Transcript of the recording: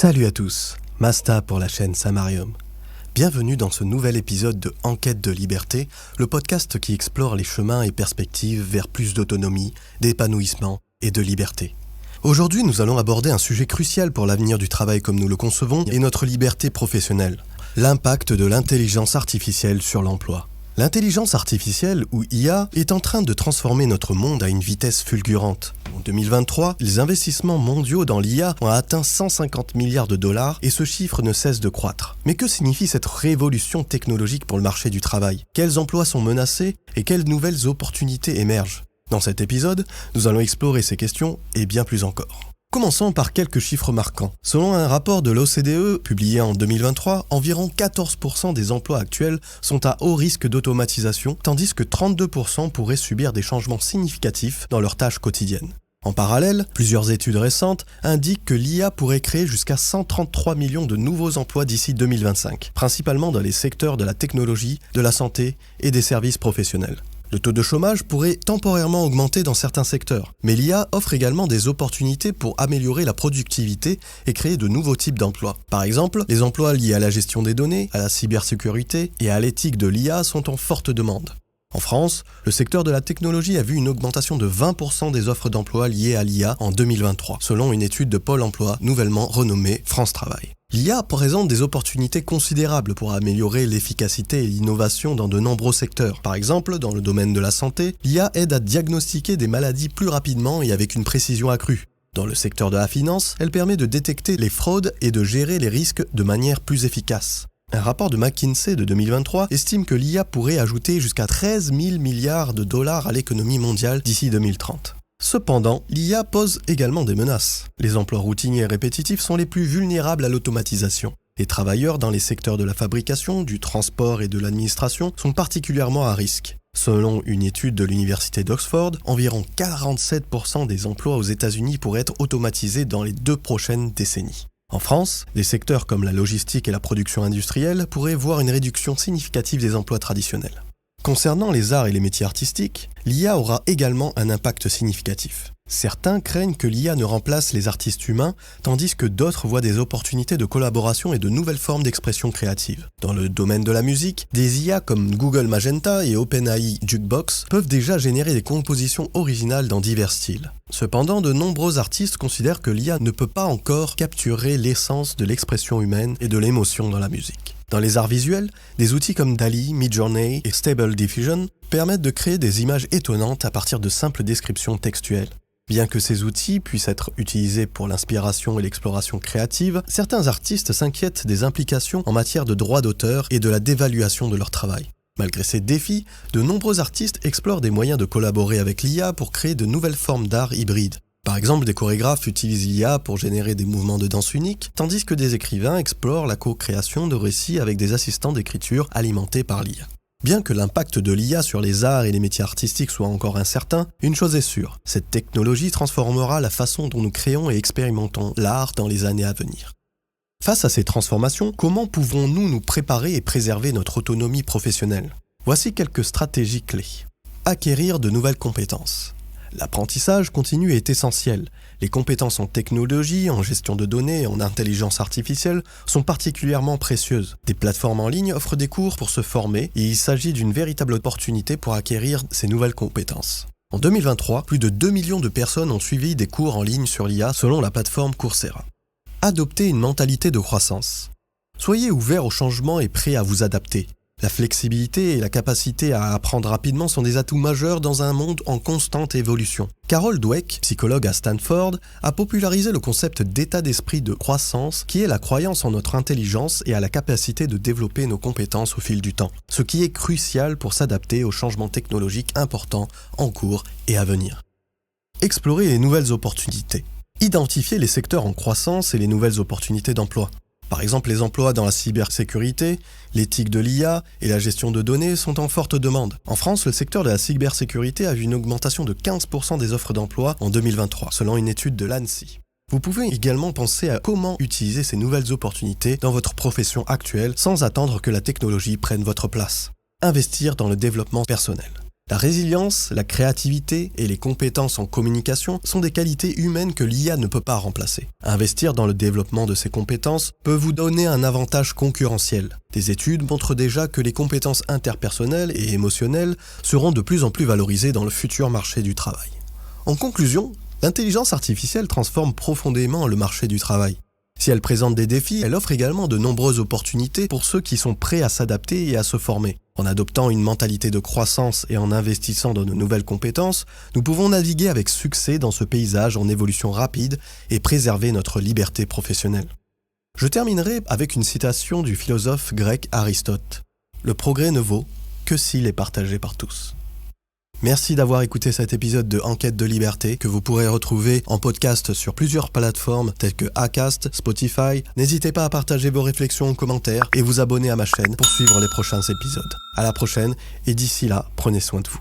Salut à tous, Masta pour la chaîne Samarium. Bienvenue dans ce nouvel épisode de Enquête de liberté, le podcast qui explore les chemins et perspectives vers plus d'autonomie, d'épanouissement et de liberté. Aujourd'hui, nous allons aborder un sujet crucial pour l'avenir du travail comme nous le concevons et notre liberté professionnelle, l'impact de l'intelligence artificielle sur l'emploi. L'intelligence artificielle, ou IA, est en train de transformer notre monde à une vitesse fulgurante. En 2023, les investissements mondiaux dans l'IA ont atteint 150 milliards de dollars et ce chiffre ne cesse de croître. Mais que signifie cette révolution technologique pour le marché du travail ? Quels emplois sont menacés et quelles nouvelles opportunités émergent ? Dans cet épisode, nous allons explorer ces questions et bien plus encore. Commençons par quelques chiffres marquants. Selon un rapport de l'OCDE publié en 2023, environ 14% des emplois actuels sont à haut risque d'automatisation, tandis que 32% pourraient subir des changements significatifs dans leurs tâches quotidiennes. En parallèle, plusieurs études récentes indiquent que l'IA pourrait créer jusqu'à 133 millions de nouveaux emplois d'ici 2025, principalement dans les secteurs de la technologie, de la santé et des services professionnels. Le taux de chômage pourrait temporairement augmenter dans certains secteurs, mais l'IA offre également des opportunités pour améliorer la productivité et créer de nouveaux types d'emplois. Par exemple, les emplois liés à la gestion des données, à la cybersécurité et à l'éthique de l'IA sont en forte demande. En France, le secteur de la technologie a vu une augmentation de 20% des offres d'emploi liées à l'IA en 2023, selon une étude de Pôle emploi nouvellement renommée France Travail. L'IA présente des opportunités considérables pour améliorer l'efficacité et l'innovation dans de nombreux secteurs. Par exemple, dans le domaine de la santé, l'IA aide à diagnostiquer des maladies plus rapidement et avec une précision accrue. Dans le secteur de la finance, elle permet de détecter les fraudes et de gérer les risques de manière plus efficace. Un rapport de McKinsey de 2023 estime que l'IA pourrait ajouter jusqu'à 13 000 milliards de dollars à l'économie mondiale d'ici 2030. Cependant, l'IA pose également des menaces. Les emplois routiniers et répétitifs sont les plus vulnérables à l'automatisation. Les travailleurs dans les secteurs de la fabrication, du transport et de l'administration sont particulièrement à risque. Selon une étude de l'université d'Oxford, environ 47% des emplois aux États-Unis pourraient être automatisés dans les 2 prochaines décennies. En France, des secteurs comme la logistique et la production industrielle pourraient voir une réduction significative des emplois traditionnels. Concernant les arts et les métiers artistiques, l'IA aura également un impact significatif. Certains craignent que l'IA ne remplace les artistes humains, tandis que d'autres voient des opportunités de collaboration et de nouvelles formes d'expression créative. Dans le domaine de la musique, des IA comme Google Magenta et OpenAI Jukebox peuvent déjà générer des compositions originales dans divers styles. Cependant, de nombreux artistes considèrent que l'IA ne peut pas encore capturer l'essence de l'expression humaine et de l'émotion dans la musique. Dans les arts visuels, des outils comme DALL-E, Midjourney et Stable Diffusion permettent de créer des images étonnantes à partir de simples descriptions textuelles. Bien que ces outils puissent être utilisés pour l'inspiration et l'exploration créative, certains artistes s'inquiètent des implications en matière de droits d'auteur et de la dévaluation de leur travail. Malgré ces défis, de nombreux artistes explorent des moyens de collaborer avec l'IA pour créer de nouvelles formes d'art hybrides. Par exemple, des chorégraphes utilisent l'IA pour générer des mouvements de danse uniques, tandis que des écrivains explorent la co-création de récits avec des assistants d'écriture alimentés par l'IA. Bien que l'impact de l'IA sur les arts et les métiers artistiques soit encore incertain, une chose est sûre, cette technologie transformera la façon dont nous créons et expérimentons l'art dans les années à venir. Face à ces transformations, comment pouvons-nous nous préparer et préserver notre autonomie professionnelle ? Voici quelques stratégies clés. Acquérir de nouvelles compétences. L'apprentissage continu est essentiel. Les compétences en technologie, en gestion de données et en intelligence artificielle sont particulièrement précieuses. Des plateformes en ligne offrent des cours pour se former et il s'agit d'une véritable opportunité pour acquérir ces nouvelles compétences. En 2023, plus de 2 millions de personnes ont suivi des cours en ligne sur l'IA selon la plateforme Coursera. Adoptez une mentalité de croissance. Soyez ouvert au changement et prêt à vous adapter. La flexibilité et la capacité à apprendre rapidement sont des atouts majeurs dans un monde en constante évolution. Carol Dweck, psychologue à Stanford, a popularisé le concept d'état d'esprit de croissance qui est la croyance en notre intelligence et à la capacité de développer nos compétences au fil du temps, ce qui est crucial pour s'adapter aux changements technologiques importants en cours et à venir. Explorer les nouvelles opportunités. Identifier les secteurs en croissance et les nouvelles opportunités d'emploi. Par exemple, les emplois dans la cybersécurité, l'éthique de l'IA et la gestion de données sont en forte demande. En France, le secteur de la cybersécurité a vu une augmentation de 15% des offres d'emploi en 2023, selon une étude de l'ANSSI. Vous pouvez également penser à comment utiliser ces nouvelles opportunités dans votre profession actuelle sans attendre que la technologie prenne votre place. Investir dans le développement personnel. La résilience, la créativité et les compétences en communication sont des qualités humaines que l'IA ne peut pas remplacer. Investir dans le développement de ces compétences peut vous donner un avantage concurrentiel. Des études montrent déjà que les compétences interpersonnelles et émotionnelles seront de plus en plus valorisées dans le futur marché du travail. En conclusion, l'intelligence artificielle transforme profondément le marché du travail. Si elle présente des défis, elle offre également de nombreuses opportunités pour ceux qui sont prêts à s'adapter et à se former. En adoptant une mentalité de croissance et en investissant dans de nouvelles compétences, nous pouvons naviguer avec succès dans ce paysage en évolution rapide et préserver notre liberté professionnelle. Je terminerai avec une citation du philosophe grec Aristote. « Le progrès ne vaut que s'il est partagé par tous ». Merci d'avoir écouté cet épisode de Enquête de liberté que vous pourrez retrouver en podcast sur plusieurs plateformes telles que Acast, Spotify. N'hésitez pas à partager vos réflexions en commentaire et vous abonner à ma chaîne pour suivre les prochains épisodes. À la prochaine et d'ici là, prenez soin de vous.